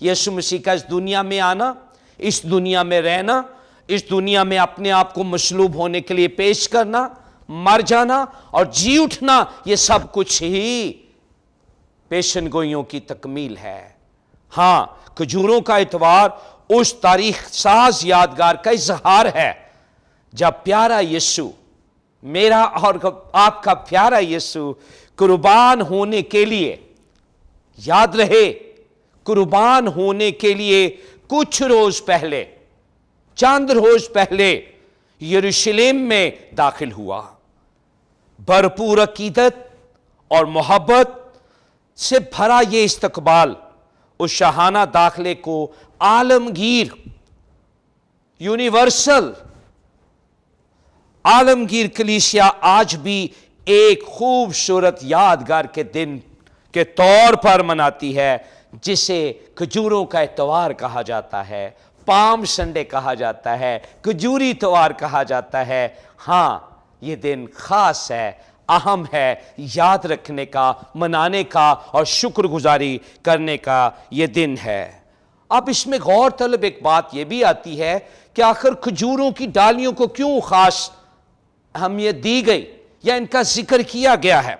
یسوع مسیح کا اس دنیا میں آنا، اس دنیا میں رہنا، اس دنیا میں اپنے آپ کو مصلوب ہونے کے لیے پیش کرنا، مر جانا اور جی اٹھنا، یہ سب کچھ ہی پیشن گوئیوں کی تکمیل ہے۔ ہاں، کھجوروں کا اتوار اس تاریخ ساز یادگار کا اظہار ہے جب پیارا یسوع، میرا اور آپ کا پیارا یسوع قربان ہونے کے لیے، یاد رہے، قربان ہونے کے لیے کچھ روز پہلے، چند روز پہلے یروشلم میں داخل ہوا۔ بھرپور عقیدت اور محبت سے بھرا یہ استقبال اس شاہانہ داخلے کو عالمگیر، یونیورسل عالمگیر کلیسیا آج بھی ایک خوبصورت یادگار کے دن کے طور پر مناتی ہے، جسے کھجوروں کا اتوار کہا جاتا ہے، پام سنڈے کہا جاتا ہے، کھجوری اتوار کہا جاتا ہے۔ ہاں، یہ دن خاص ہے، اہم ہے، یاد رکھنے کا، منانے کا اور شکر گزاری کرنے کا یہ دن ہے۔ اب اس میں غور طلب ایک بات یہ بھی آتی ہے کہ آخر کھجوروں کی ڈالیوں کو کیوں خاص اہمیت دی گئی یا ان کا ذکر کیا گیا ہے؟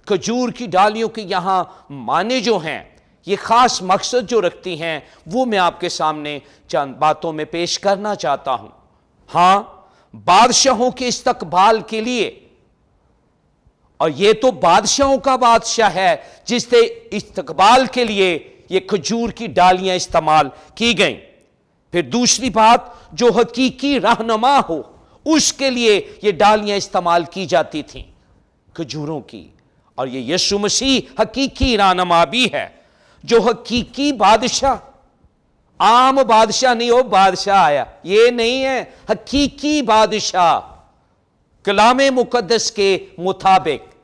کھجور کی ڈالیوں کے یہاں معنی جو ہیں، یہ خاص مقصد جو رکھتی ہیں، وہ میں آپ کے سامنے چند باتوں میں پیش کرنا چاہتا ہوں۔ ہاں، بادشاہوں کے استقبال کے لیے، اور یہ تو بادشاہوں کا بادشاہ ہے جس کے استقبال کے لیے یہ کھجور کی ڈالیاں استعمال کی گئیں۔ پھر دوسری بات، جو حقیقی رہنما ہو اس کے لیے یہ ڈالیاں استعمال کی جاتی تھیں کھجوروں کی، اور یہ یسوع مسیح حقیقی رہنما بھی ہے۔ جو حقیقی بادشاہ، عام بادشاہ نہیں، وہ بادشاہ آیا، یہ نہیں ہے، حقیقی بادشاہ کلام مقدس کے مطابق۔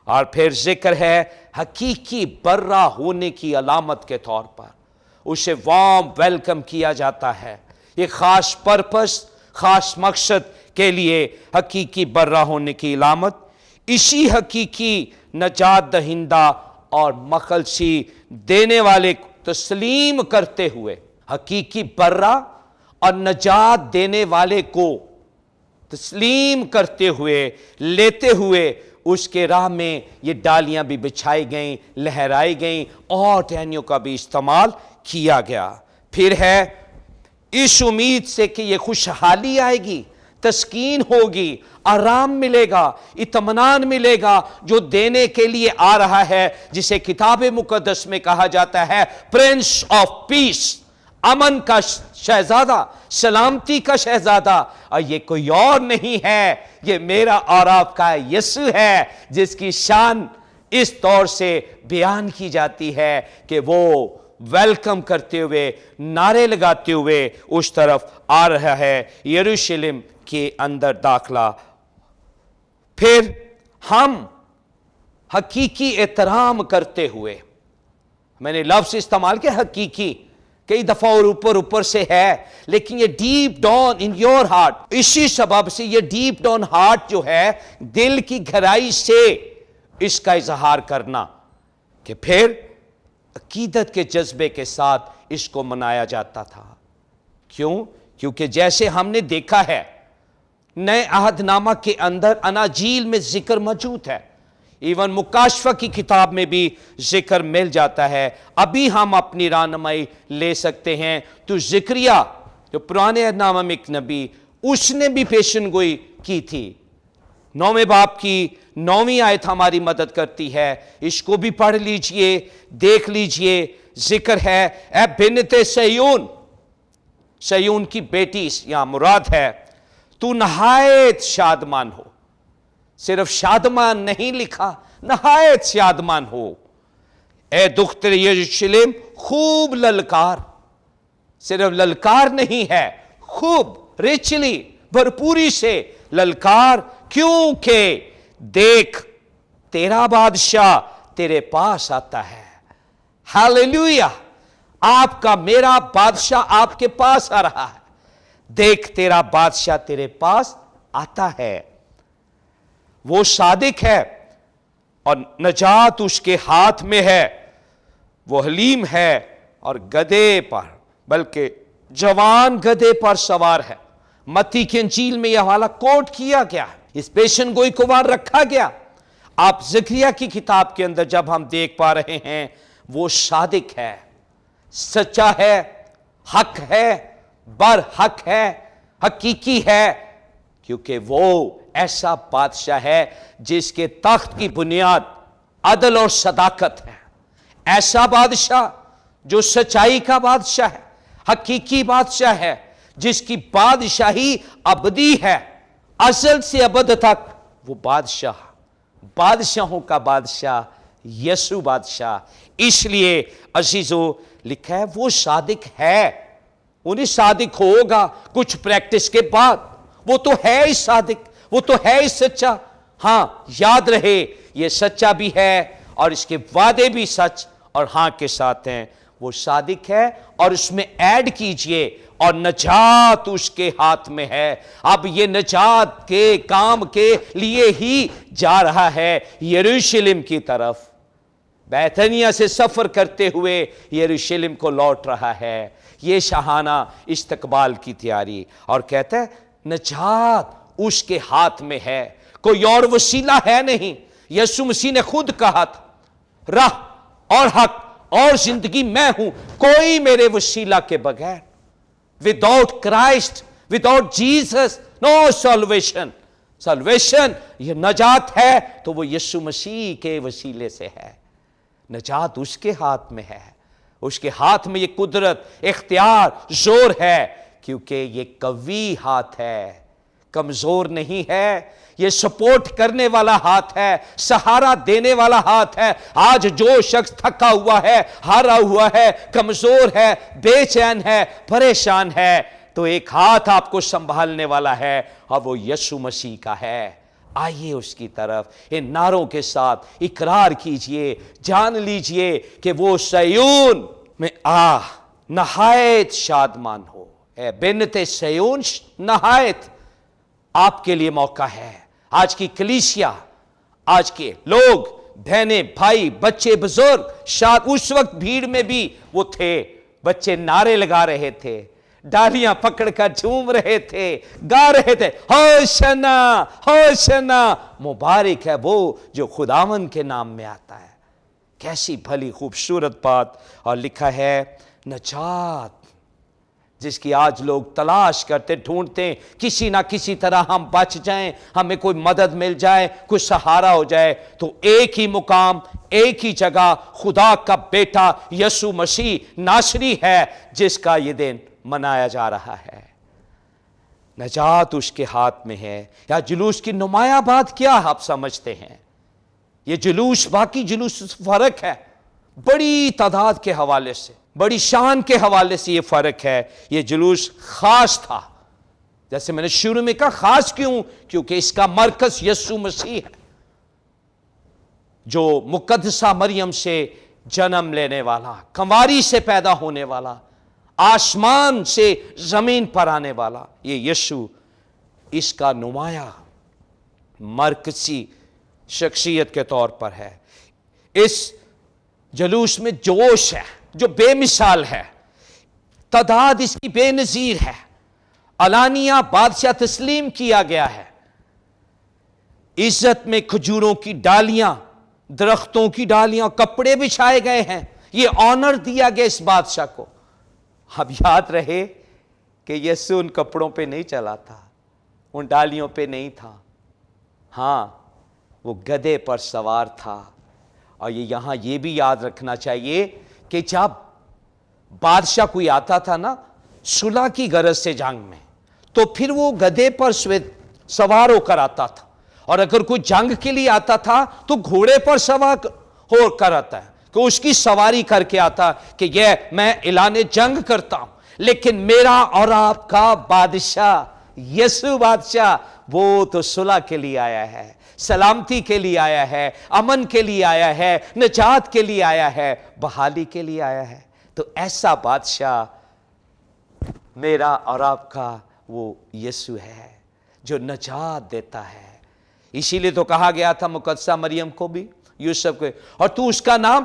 اور پھر ذکر ہے حقیقی برہ ہونے کی علامت کے طور پر اسے وارم ویلکم کیا جاتا ہے، ایک خاص پرپس، خاص مقصد کے لیے حقیقی برہ ہونے کی علامت۔ اسی حقیقی نجات دہندہ اور مخلصی دینے والے کو تسلیم کرتے ہوئے، حقیقی برہ اور نجات دینے والے کو تسلیم کرتے ہوئے، لیتے ہوئے اس کے راہ میں یہ ڈالیاں بھی بچھائی گئیں، لہرائی گئیں اور ٹہنیوں کا بھی استعمال کیا گیا۔ پھر ہے اس امید سے کہ یہ خوشحالی آئے گی، تسکین ہوگی، آرام ملے گا، اطمینان ملے گا، جو دینے کے لیے آ رہا ہے، جسے کتاب مقدس میں کہا جاتا ہے پرنس آف پیس، امن کا شہزادہ، سلامتی کا شہزادہ۔ اور یہ کوئی اور نہیں ہے، یہ میرا اور آپ کا یسوع ہے، جس کی شان اس طور سے بیان کی جاتی ہے کہ وہ ویلکم کرتے ہوئے، نعرے لگاتے ہوئے اس طرف آ رہا ہے، یروشلم کے اندر داخلہ۔ پھر ہم حقیقی احترام کرتے ہوئے، میں نے لفظ استعمال کیا حقیقی، کئی دفعہ اور اوپر سے ہے، لیکن یہ deep down in your heart, اسی سبب سے یہ ڈیپ ڈاؤن ہارٹ جو ہے، دل کی گہرائی سے اس کا اظہار کرنا، کہ پھر عقیدت کے جذبے کے ساتھ اس کو منایا جاتا تھا۔ کیوں؟ کیونکہ جیسے ہم نے دیکھا ہے نئے عہد نامہ کے اندر اناجیل میں ذکر موجود ہے، ایون مکاشفہ کی کتاب میں بھی ذکر مل جاتا ہے۔ ابھی ہم اپنی رہنمائی لے سکتے ہیں تو زکریا جو پرانے عہد نامہ میں ایک نبی، اس نے بھی پیشن گوئی کی تھی۔ 9ویں باب کی 9ویں آیت ہماری مدد کرتی ہے، اس کو بھی پڑھ لیجئے، دیکھ لیجئے۔ ذکر ہے اے بنت صیون، صیون کی بیٹی یہاں مراد ہے، تو نہایت شادمان ہو۔ صرف شادمان نہیں لکھا، نہایت شادمان ہو، اے دختر یروشلم، خوب للکار۔ صرف للکار نہیں ہے، خوب ریچلی، بھرپوری سے للکار، کیونکہ دیکھ تیرا بادشاہ تیرے پاس آتا ہے۔ ہاللیلویہ، آپ کا میرا بادشاہ آپ کے پاس آ رہا ہے۔ دیکھ تیرا بادشاہ تیرے پاس آتا ہے، وہ صادق ہے اور نجات اس کے ہاتھ میں ہے، وہ حلیم ہے اور گدھے پر، بلکہ جوان گدھے پر سوار ہے۔ متی کی انجیل میں یہ حوالہ کوٹ کیا گیا ہے، اس پیشن گوئی کو وہاں رکھا گیا۔ آپ زکریا کی کتاب کے اندر جب ہم دیکھ پا رہے ہیں، وہ صادق ہے، سچا ہے، حق ہے، برحق ہے، حقیقی ہے، کیونکہ وہ ایسا بادشاہ ہے جس کے تخت کی بنیاد عدل اور صداقت ہے۔ ایسا بادشاہ جو سچائی کا بادشاہ ہے، حقیقی بادشاہ ہے، جس کی بادشاہی ابدی ہے، ازل سے ابد تک۔ وہ بادشاہ، بادشاہوں کا بادشاہ یسوع بادشاہ۔ اس لیے عزیزو لکھا ہے وہ صادق ہے، انہیں صادق ہوگا کچھ پریکٹس کے بعد۔ وہ تو ہے ہی صادق، وہ تو ہے ہی سچا۔ ہاں یاد رہے یہ سچا بھی ہے اور اس کے وعدے بھی سچ اور ہاں کے ساتھ ہیں۔ وہ صادق ہے اور اس میں ایڈ کیجئے اور نجات اس کے ہاتھ میں ہے۔ اب یہ نجات کے کام کے لیے ہی جا رہا ہے یروشلم کی طرف، بیتھنیہ سے سفر کرتے ہوئے یروشلم کو لوٹ رہا ہے۔ یہ شاہانہ استقبال کی تیاری، اور کہتا ہے نجات اس کے ہاتھ میں ہے، کوئی اور وسیلہ ہے نہیں۔ یسوع مسیح نے خود کہا تھا راہ اور حق اور زندگی میں ہوں، کوئی میرے وسیلہ کے بغیر، without Christ, without Jesus, no salvation. salvation یہ نجات ہے تو وہ یسوع مسیح کے وسیلے سے ہے۔ نجات اس کے ہاتھ میں ہے، اس کے ہاتھ میں یہ قدرت، اختیار، زور ہے، کیونکہ یہ قوی ہاتھ ہے، کمزور نہیں ہے۔ یہ سپورٹ کرنے والا ہاتھ ہے، سہارا دینے والا ہاتھ ہے۔ آج جو شخص تھکا ہوا ہے، ہارا ہوا ہے، کمزور ہے، بے چین ہے، پریشان ہے، تو ایک ہاتھ آپ کو سنبھالنے والا ہے اور وہ یسوع مسیح کا ہے۔ آئیے اس کی طرف ان نعروں کے ساتھ اقرار کیجئے، جان لیجئے کہ وہ صیون میں نہایت شادمان ہو۔ اے بنت صیون، نہایت آپ کے لیے موقع ہے۔ آج کی کلیسیا، آج کے لوگ، بہنیں، بھائی، بچے، بزرگ، شاید اس وقت بھیڑ میں بھی وہ تھے، بچے نعرے لگا رہے تھے، ڈالیاں پکڑ کر جھوم رہے تھے، گا رہے تھے ہوشنا ہوشنا، مبارک ہے وہ جو خداوند کے نام میں آتا ہے۔ کیسی بھلی خوبصورت بات، اور لکھا ہے نجات جس کی آج لوگ تلاش کرتے، ڈھونڈتے، کسی نہ کسی طرح ہم بچ جائیں، ہمیں کوئی مدد مل جائے، کوئی سہارا ہو جائے، تو ایک ہی مقام، ایک ہی جگہ، خدا کا بیٹا یسوع مسیح ناصری ہے جس کا یہ دن منایا جا رہا ہے۔ نجات اس کے ہاتھ میں ہے۔ یا جلوس کی نمایاں بات کیا آپ سمجھتے ہیں؟ یہ جلوس باقی جلوس سے فرق ہے، بڑی تعداد کے حوالے سے، بڑی شان کے حوالے سے یہ فرق ہے۔ یہ جلوس خاص تھا، جیسے میں نے شروع میں کہا خاص کیوں؟ کیونکہ اس کا مرکز یسوع مسیح ہے، جو مقدسہ مریم سے جنم لینے والا، کنواری سے پیدا ہونے والا، آسمان سے زمین پر آنے والا، یہ یسوع اس کا نمایاں مرکزی شخصیت کے طور پر ہے۔ اس جلوس میں جوش ہے جو بے مثال ہے، تعداد اس کی بے نظیر ہے، علانیہ بادشاہ تسلیم کیا گیا ہے، عزت میں کھجوروں کی ڈالیاں، درختوں کی ڈالیاں، کپڑے بچھائے گئے ہیں، یہ آنر دیا گیا اس بادشاہ کو۔ اب یاد رہے کہ یسوع ان کپڑوں پہ نہیں چلا تھا، ان ڈالیوں پہ نہیں تھا، ہاں وہ گدھے پر سوار تھا۔ اور یہاں یہ بھی یاد رکھنا چاہیے کہ جب بادشاہ کوئی آتا تھا نا صلح کی غرض سے جنگ میں، تو پھر وہ گدھے پر سوار ہو کر آتا تھا، اور اگر کوئی جنگ کے لیے آتا تھا تو گھوڑے پر سوار ہو کر آتا ہے، کہ اس کی سواری کر کے آتا کہ یہ میں اعلان جنگ کرتا ہوں، لیکن میرا اور آپ کا بادشاہ یسوع بادشاہ وہ تو صلح کے لیے آیا ہے، سلامتی کے لیے آیا ہے، امن کے لیے آیا ہے، نجات کے لیے آیا ہے، بحالی کے لیے آیا ہے۔ تو ایسا بادشاہ میرا اور آپ کا وہ یسوع ہے جو نجات دیتا ہے۔ اسی لیے تو کہا گیا تھا مقدسہ مریم کو بھی، یوسف کو، اور تو اس کا نام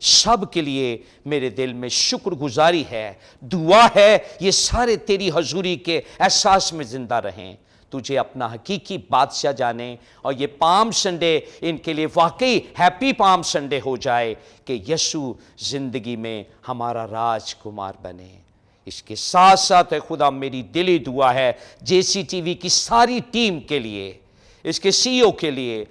سب کے لیے میرے دل میں شکر گزاری ہے، دعا ہے یہ سارے تیری حضوری کے احساس میں زندہ رہیں، تجھے اپنا حقیقی بادشاہ جانے، اور یہ پام سنڈے ان کے لیے واقعی ہیپی پام سنڈے ہو جائے کہ یسوع زندگی میں ہمارا راج کمار بنے۔ اس کے ساتھ ساتھ اے خدا میری دلی دعا ہے JCTV کی ساری ٹیم کے لیے، اس کے CEO کے لیے،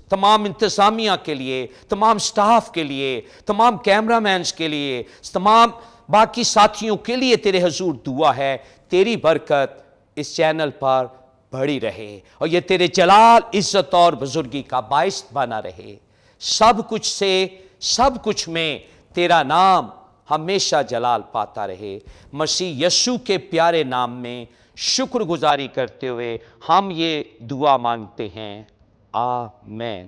تمام انتظامیہ کے لیے، تمام سٹاف کے لیے، تمام کیمرہ مینز کے لیے، تمام باقی ساتھیوں کے لیے تیرے حضور دعا ہے تیری برکت اس چینل پر بڑھی رہے اور یہ تیرے جلال، عزت اور بزرگی کا باعث بنا رہے۔ سب کچھ سے، سب کچھ میں تیرا نام ہمیشہ جلال پاتا رہے۔ مسیح یسوع کے پیارے نام میں شکر گزاری کرتے ہوئے ہم یہ دعا مانگتے ہیں، آمین۔